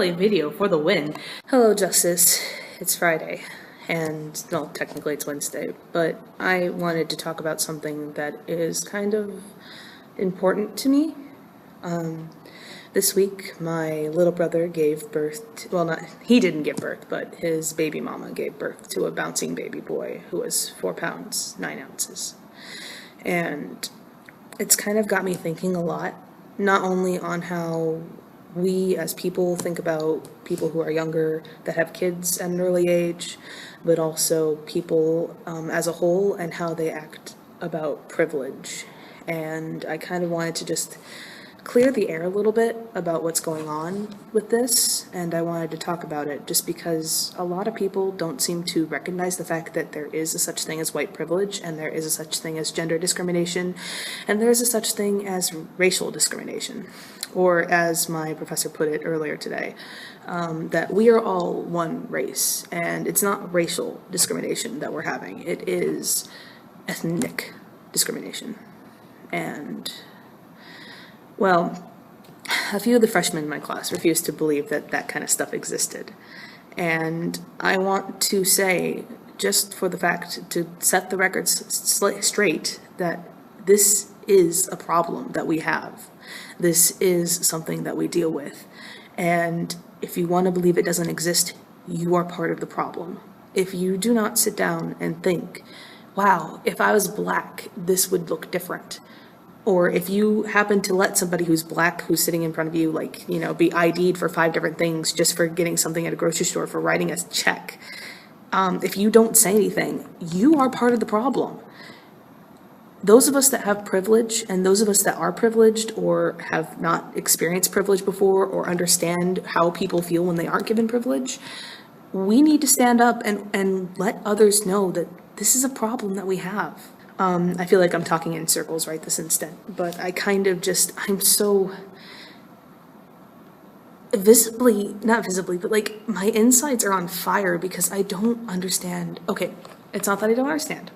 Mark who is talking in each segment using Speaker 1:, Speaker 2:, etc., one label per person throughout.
Speaker 1: early video for the win. Hello, Justice. It's Friday, and, well, technically it's Wednesday, but I wanted to talk about something that is kind of important to me. This week, my little brother gave birth well, he didn't give birth, but his baby mama gave birth to a bouncing baby boy who was 4 pounds, 9 ounces. And it's kind of got me thinking a lot, not only on how we as people think about people who are younger that have kids at an early age, but also people as a whole and how they act about privilege. And I kind of wanted to just clear the air a little bit about what's going on with this, and I wanted to talk about it just because a lot of people don't seem to recognize the fact that there is a such thing as white privilege, and there is a such thing as gender discrimination, and there is a such thing as racial discrimination, or as my professor put it earlier today, that we are all one race, and it's not racial discrimination that we're having, it is ethnic discrimination. And well, a few of the freshmen in my class refused to believe that that kind of stuff existed. And I want to say, just for the fact, to set the records straight, that this is a problem that we have. This is something that we deal with. And if you want to believe it doesn't exist, you are part of the problem. If you do not sit down and think, wow, if I was black, this would look different. Or if you happen to let somebody who's black, who's sitting in front of you, like, you know, be ID'd for 5 different things just for getting something at a grocery store, for writing a check. If you don't say anything, you are part of the problem. Those of us that have privilege, and those of us that are privileged or have not experienced privilege before or understand how people feel when they aren't given privilege, we need to stand up and let others know that this is a problem that we have. I feel like I'm talking in circles right this instant, but I kind of just, I'm so not visibly, but like my insides are on fire because I don't understand. Okay, it's not that I don't understand.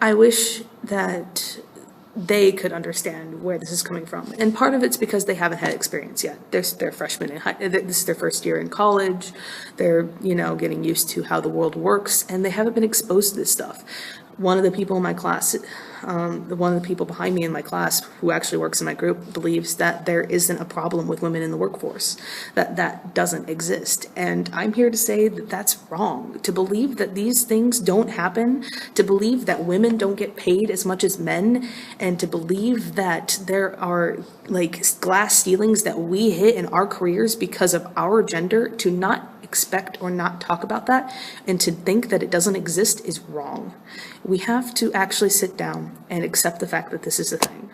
Speaker 1: I wish that they could understand where this is coming from. And part of it's because they haven't had experience yet. They're freshmen in this is their first year in college. They're, you know, getting used to how the world works, and they haven't been exposed to this stuff. One of the people in my class, one of the people behind me in my class who actually works in my group believes that there isn't a problem with women in the workforce, that doesn't exist. And I'm here to say that that's wrong. To believe that these things don't happen, to believe that women don't get paid as much as men, and to believe that there are like glass ceilings that we hit in our careers because of our gender, to not expect or not talk about that and to think that it doesn't exist is wrong. We have to actually sit down and accept the fact that this is a thing.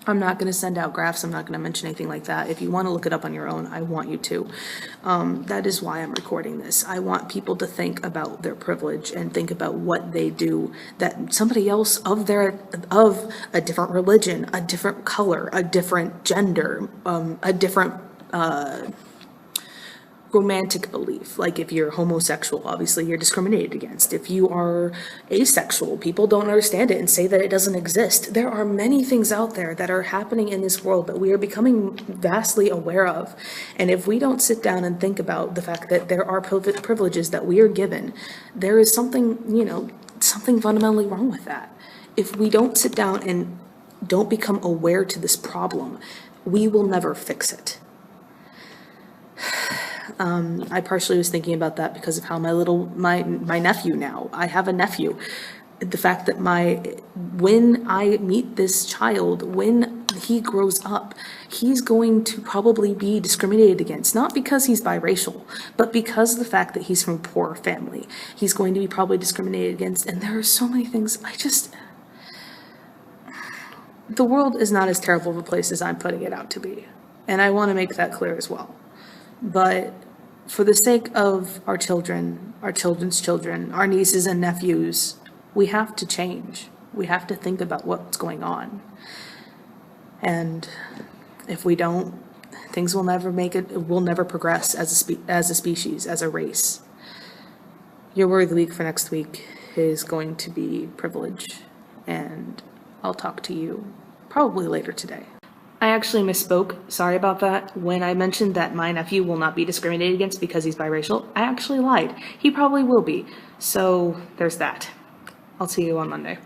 Speaker 1: I'm not going to send out graphs. I'm not going to mention anything like that. If you want to look it up on your own, I want you to. That is why I'm recording this. I want people to think about their privilege and think about what they do, that somebody else of a different religion, a different color, a different gender, a different romantic belief. Like if you're homosexual, obviously you're discriminated against. If you are asexual, people don't understand it and say that it doesn't exist. There are many things out there that are happening in this world that we are becoming vastly aware of. And if we don't sit down and think about the fact that there are privileges that we are given, there is something, you know, something fundamentally wrong with that. If we don't sit down and don't become aware to this problem, we will never fix it. I partially was thinking about that because of how my nephew now, I have a nephew. The fact that when I meet this child, when he grows up, he's going to probably be discriminated against, not because he's biracial, but because of the fact that he's from a poor family. He's going to be probably discriminated against, and there are so many things, the world is not as terrible of a place as I'm putting it out to be. And I want to make that clear as well. But for the sake of our children, our children's children, our nieces and nephews, we have to change. We have to think about what's going on. And if we don't, things will never we'll never progress as a species, as a race. Your word of the week for next week is going to be privilege. And I'll talk to you probably later today. I actually misspoke. Sorry about that. When I mentioned that my nephew will not be discriminated against because he's biracial, I actually lied. He probably will be. So there's that. I'll see you on Monday.